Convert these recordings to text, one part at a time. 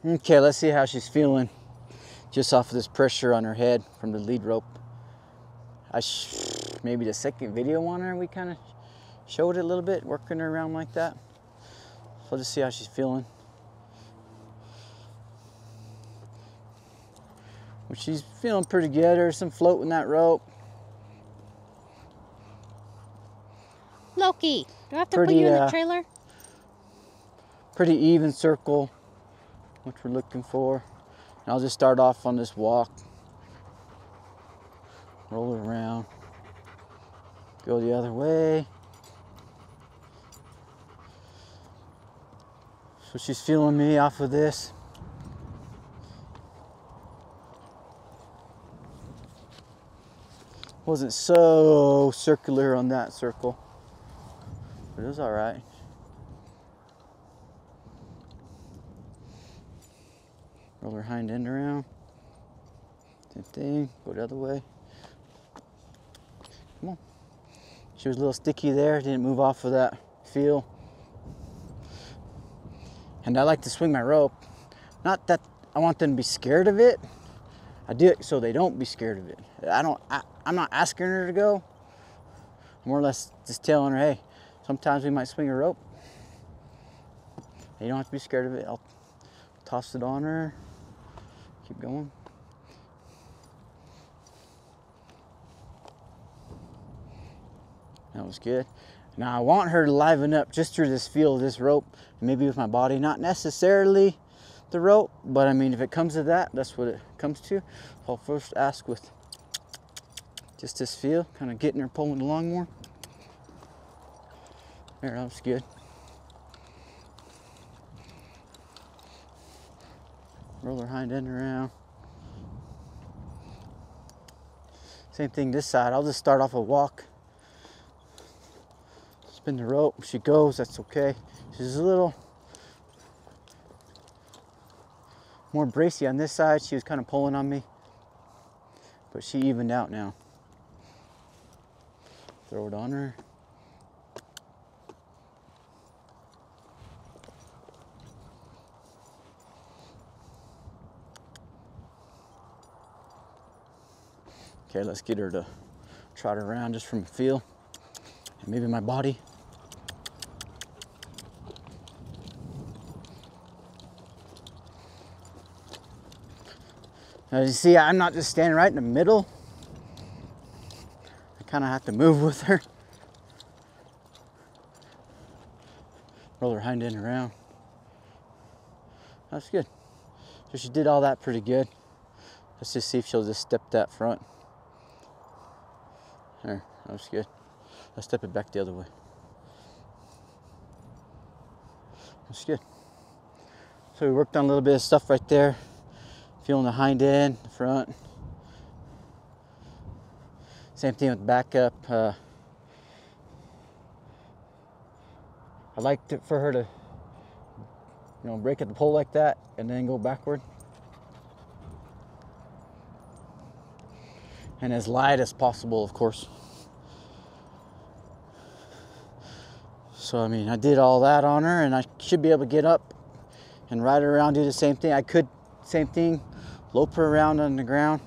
Okay, let's see how she's feeling just off of this pressure on her head from the lead rope. Maybe the second video on her, we kind of showed it a little bit, working her around like that. So I'll just see how she's feeling. Well, she's feeling pretty good. There's some float in that rope. Loki, do I have to put you in the trailer? Pretty even circle, which we're looking for. And I'll just start off on this walk. Roll it around. Go the other way. So she's feeling me off of this. Wasn't so circular on that circle, but it was all right. Roll her hind end around. Same thing, go the other way. Come on. She was a little sticky there, didn't move off of that feel. And I like to swing my rope. Not that I want them to be scared of it. I do it so they don't be scared of it. I'm not asking her to go. I'm more or less just telling her, hey, sometimes we might swing a rope. You don't have to be scared of it. I'll toss it on her. Keep going. That was good. Now I want her to liven up just through this feel of this rope, and maybe with my body, not necessarily the rope, but I mean, if it comes to that, that's what it comes to. I'll first ask with just this feel, kind of getting her pulling along more. There, that was good. Roll her hind end around. Same thing this side. I'll just start off a walk. Spin the rope. If she goes, that's okay. She's a little more bracy on this side. She was kind of pulling on me, but she evened out now. Throw it on her. Okay, let's get her to trot around just from feel, and maybe my body. As you see, I'm not just standing right in the middle. I kind of have to move with her. Roll her hind end around. That's good. So she did all that pretty good. Let's just see if she'll just step that front. There, that was good. Let's step it back the other way. That's good. So we worked on a little bit of stuff right there. Feeling the hind end, the front. Same thing with back up. I like for her to, break at the pole like that and then go backward. And as light as possible, of course. So, I mean, I did all that on her, and I should be able to get up and ride her around, do the same thing. I could, same thing, lope her around on the ground.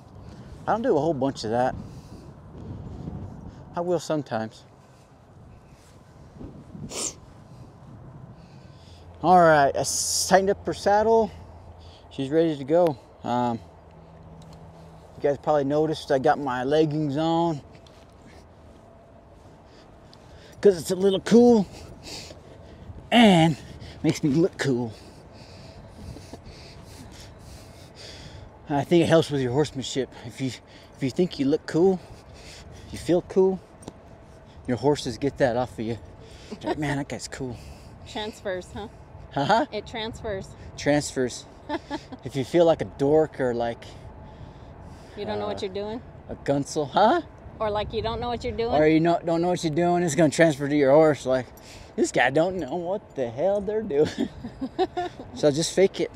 I don't do a whole bunch of that. I will sometimes. All right, I tightened up her saddle. She's ready to go. You guys probably noticed I got my leggings on because it's a little cool and makes me look cool. I think it helps with your horsemanship. If you think you look cool, you feel cool, your horses get that off of you. Like, man, that guy's cool. Transfers, huh? Huh? It transfers. Transfers. If you feel like a dork or like you don't know what you're doing? A gunsel, huh? Or like you don't know what you're doing? Or you don't know what you're doing, it's gonna transfer to your horse. Like, this guy don't know what the hell they're doing. So just fake it.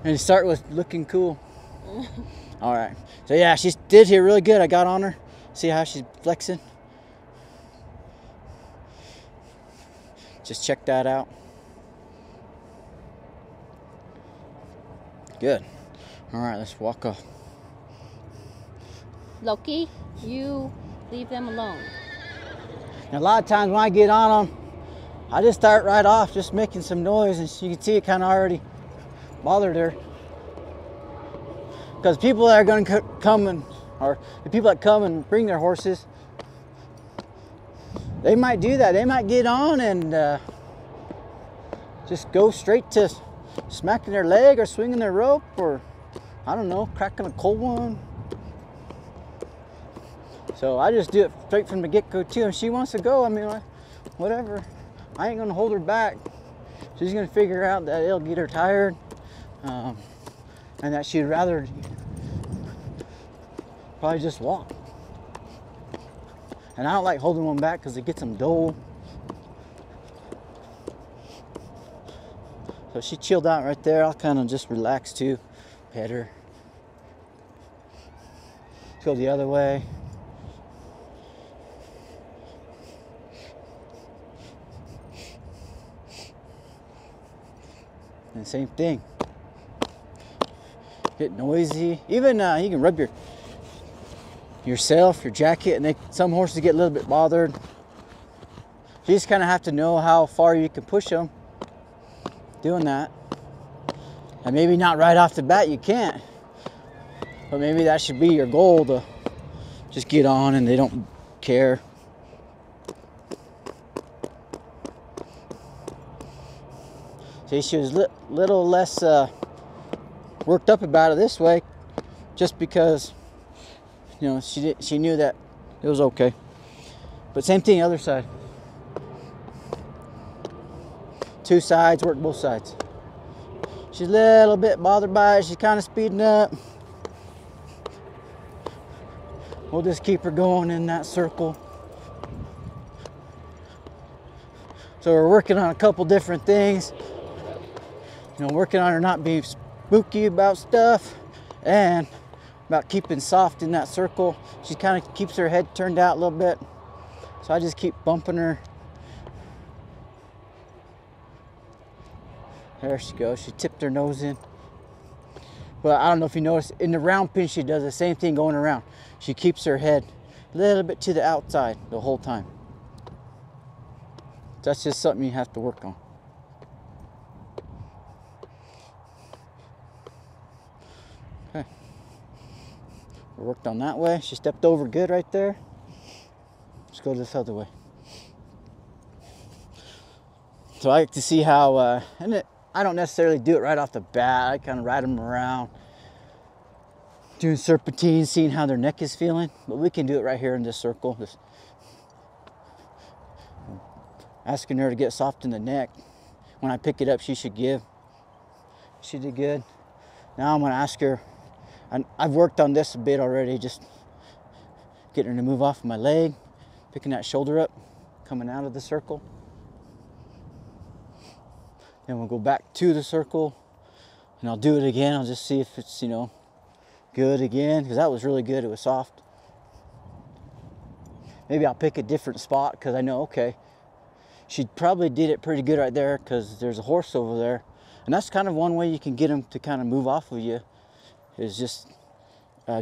And start with looking cool. All right. So yeah, she did here really good. I got on her. See how she's flexing? Just check that out. Good. All right, let's walk off. Loki, you leave them alone. And a lot of times when I get on them, I just start right off just making some noise, and you can see it kind of already bothered her. Because people that are going to come and, or the people that come and bring their horses, they might do that. They might get on and just go straight to smacking their leg or swinging their rope, or I don't know, cracking a cold one. So I just do it straight from the get-go too. If she wants to go, I mean, whatever. I ain't gonna hold her back. She's gonna figure out that it'll get her tired, and that she'd rather probably just walk. And I don't like holding one back because it gets them dull. So she chilled out right there. I'll kind of just relax too, pet her. Go the other way. And same thing. Get noisy. Even you can rub yourself, your jacket, and some horses get a little bit bothered. You just kind of have to know how far you can push them doing that. And maybe not right off the bat you can't, but maybe that should be your goal, to just get on and they don't care. See, she was a little less worked up about it this way, just because, you know, she knew that it was okay. But same thing, other side. Two sides, work both sides. She's a little bit bothered by it. She's kind of speeding up. We'll just keep her going in that circle. So we're working on a couple different things. You know, working on her not being spooky about stuff, and about keeping soft in that circle. She kind of keeps her head turned out a little bit. So I just keep bumping her. There she goes. She tipped her nose in. But I don't know if you noticed, in the round pin, she does the same thing going around. She keeps her head a little bit to the outside the whole time. That's just something you have to work on. Okay. We worked on that way. She stepped over good right there. Let's go this other way. So I like to see how, I don't necessarily do it right off the bat. I kind of ride them around, doing serpentine, seeing how their neck is feeling. But we can do it right here in this circle. Just asking her to get soft in the neck. When I pick it up, she should give. She did good. Now I'm going to ask her, I've worked on this a bit already, just getting her to move off of my leg, picking that shoulder up, coming out of the circle. Then we'll go back to the circle, and I'll do it again. I'll just see if it's, you know, good again, because that was really good. It was soft. Maybe I'll pick a different spot, because I know, okay, she probably did it pretty good right there, because there's a horse over there. And that's kind of one way you can get them to kind of move off of you, is just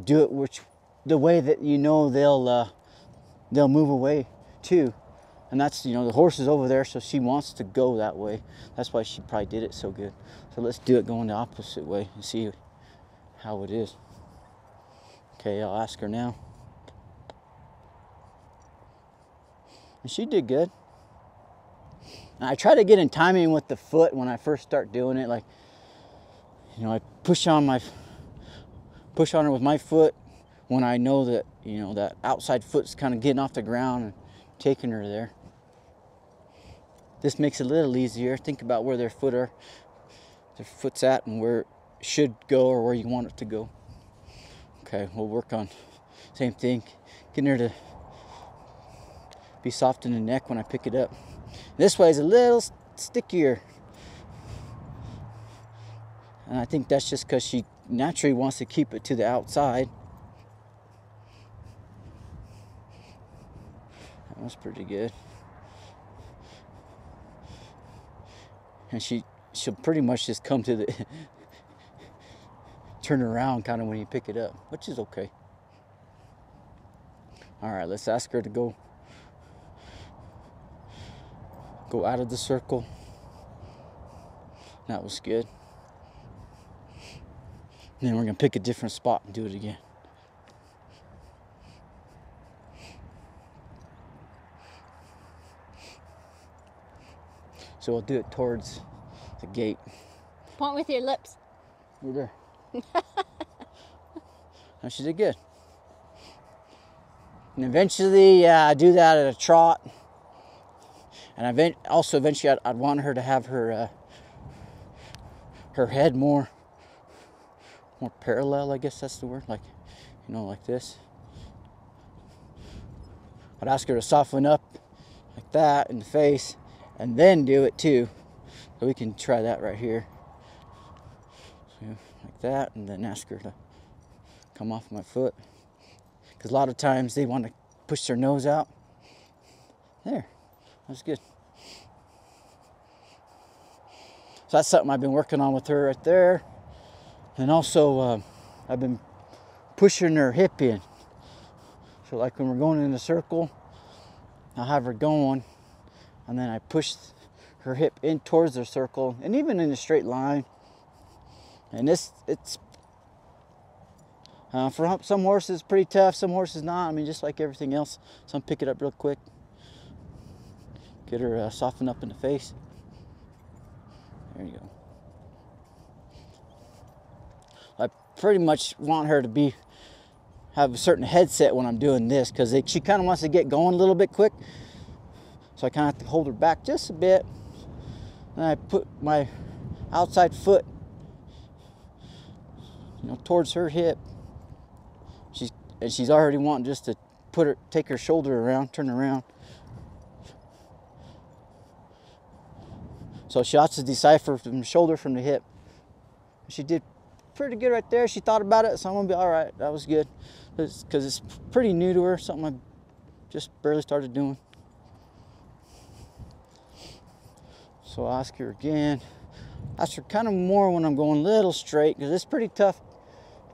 do it the way that you know they'll move away too. And that's, you know, the horse is over there, so she wants to go that way. That's why she probably did it so good. So let's do it going the opposite way and see how it is. Okay, I'll ask her now. And she did good. And I try to get in timing with the foot when I first start doing it. Like, you know, I push on her with my foot when I know that, you know, that outside foot's kind of getting off the ground and taking her there. This makes it a little easier. Think about where their foot's at and where it should go, or where you want it to go. Okay, we'll work on same thing, getting her to be soft in the neck when I pick it up. This way is a little stickier, and I think that's just because she naturally wants to keep it to the outside. That was pretty good. And she'll pretty much just come to turn around kind of when you pick it up, which is okay. All right, let's ask her to go out of the circle. That was good. And then we're gonna pick a different spot and do it again. So we'll do it towards the gate. Point with your lips. Right there. No, she did good. And eventually, I do that at a trot. And eventually, I'd want her to have her head more parallel. I guess that's the word. Like, you know, like this. I'd ask her to soften up like that in the face, and then do it too. So we can try that right here. So, like that, and then ask her to come off my foot. Because a lot of times they want to push their nose out. There, that's good. So that's something I've been working on with her right there. And also, I've been pushing her hip in. So like when we're going in a circle, I'll have her going, and then I push her hip in towards the circle, and even in a straight line. And it's for some horses pretty tough, some horses not. I mean, just like everything else, some pick it up real quick. Get her softened up in the face. There you go. I pretty much want her to have a certain headset when I'm doing this, because she kind of wants to get going a little bit quick. So I kind of have to hold her back just a bit. And I put my outside foot, you know, towards her hip. She's already wanting just to take her shoulder around, turn around. So she has to decipher from the shoulder from the hip. She did pretty good right there. She thought about it, so I'm gonna be all right. That was good, because it's pretty new to her, something I just barely started doing. So I'll ask her again. Ask her kind of more when I'm going a little straight, because it's pretty tough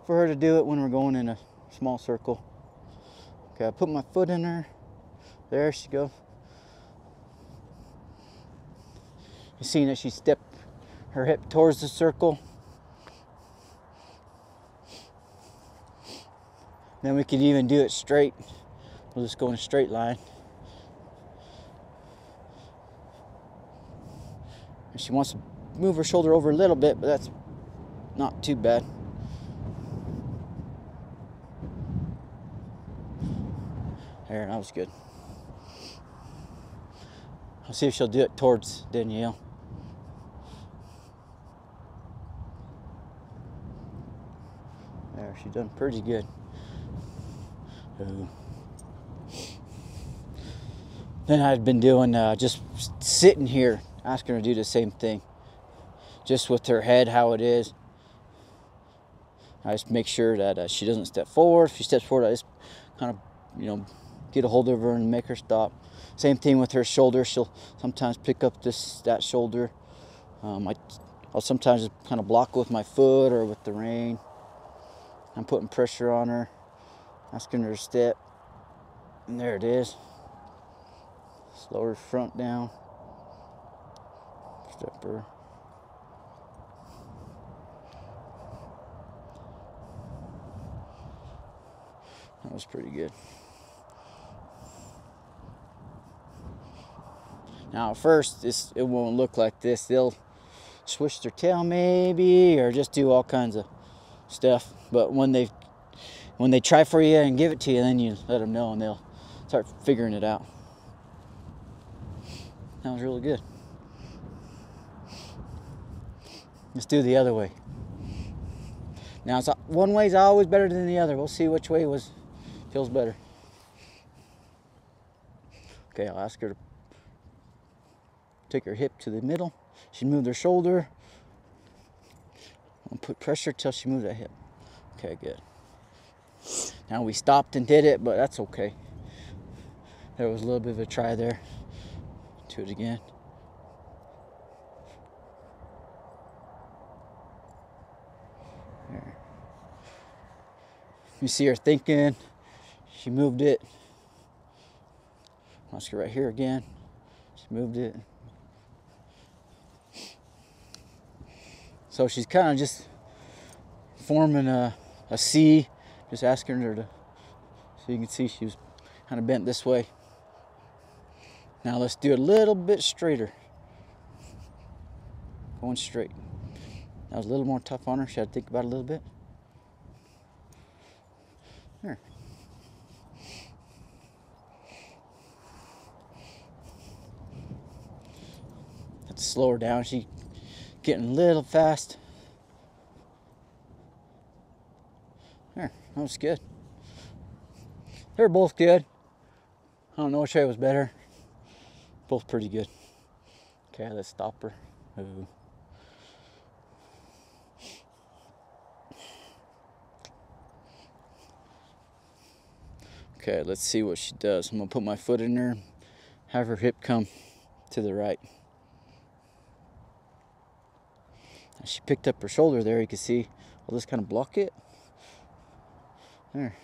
for her to do it when we're going in a small circle. Okay, I put my foot in her. There she goes. You see that she stepped her hip towards the circle. Then we could even do it straight. We'll just go in a straight line. And she wants to move her shoulder over a little bit, but that's not too bad. There, that was good. I'll see if she'll do it towards Danielle. There, she's done pretty good. Then I'd been doing just sitting here, asking her to do the same thing. Just with her head, how it is. I just make sure that she doesn't step forward. If she steps forward, I just kind of, you know, get a hold of her and make her stop. Same thing with her shoulder. She'll sometimes pick up that shoulder. I'll sometimes just kind of block with my foot or with the rein. I'm putting pressure on her, asking her to step. And there it is. Slow her front down. Step her. That was pretty good. Now at first, it won't look like this. They'll switch their tail maybe, or just do all kinds of stuff. But when they try for you and give it to you, then you let them know and they'll start figuring it out. That was really good. Let's do the other way. Now, one way's always better than the other. We'll see which way feels better. Okay, I'll ask her to take her hip to the middle. She moved her shoulder. I'll put pressure till she moved that hip. Okay, good. Now we stopped and did it, but that's okay. There was a little bit of a try there. Do it again. There. You see her thinking. She moved it. Let's go right here again. She moved it. So she's kind of just forming a C. Just asking her to, so you can see she was kind of bent this way. Now let's do it a little bit straighter. Going straight. That was a little more tough on her. She had to think about it a little bit. There. Have to slow her down. She's getting a little fast. There, that was good. They're both good. I don't know which way was better. Both pretty good. Okay, let's stop her. Ooh. Okay, let's see what she does. I'm gonna put my foot in her, have her hip come to the right. She picked up her shoulder there, you can see. I'll just kind of block it. There.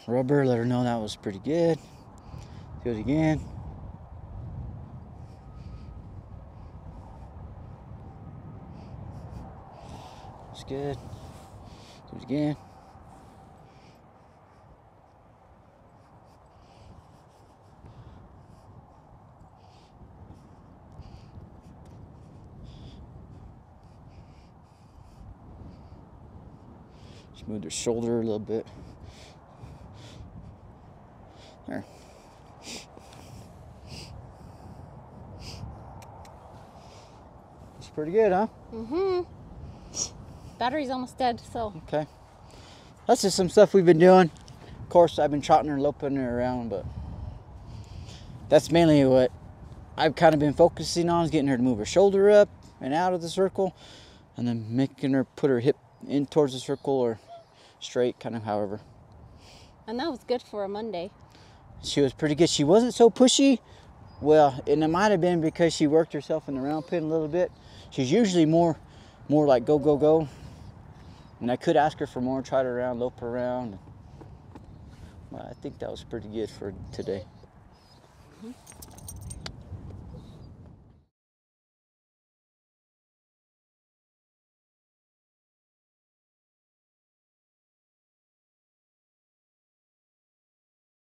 Rub her, let her know that was pretty good. Do it again. That's good. Do it again. She moved her shoulder a little bit. There. It's pretty good, huh? Mm-hmm. Battery's almost dead, so. Okay. That's just some stuff we've been doing. Of course, I've been trotting her, loping her around, but that's mainly what I've kind of been focusing on, is getting her to move her shoulder up and out of the circle, and then making her put her hip in towards the circle or straight, kind of however. And that was good for a Monday. She was pretty good. She wasn't so pushy. Well, and it might have been because she worked herself in the round pen a little bit. She's usually more like go, go, go. And I could ask her for more, trot her around, lope her around. Well, I think that was pretty good for today. Mm-hmm.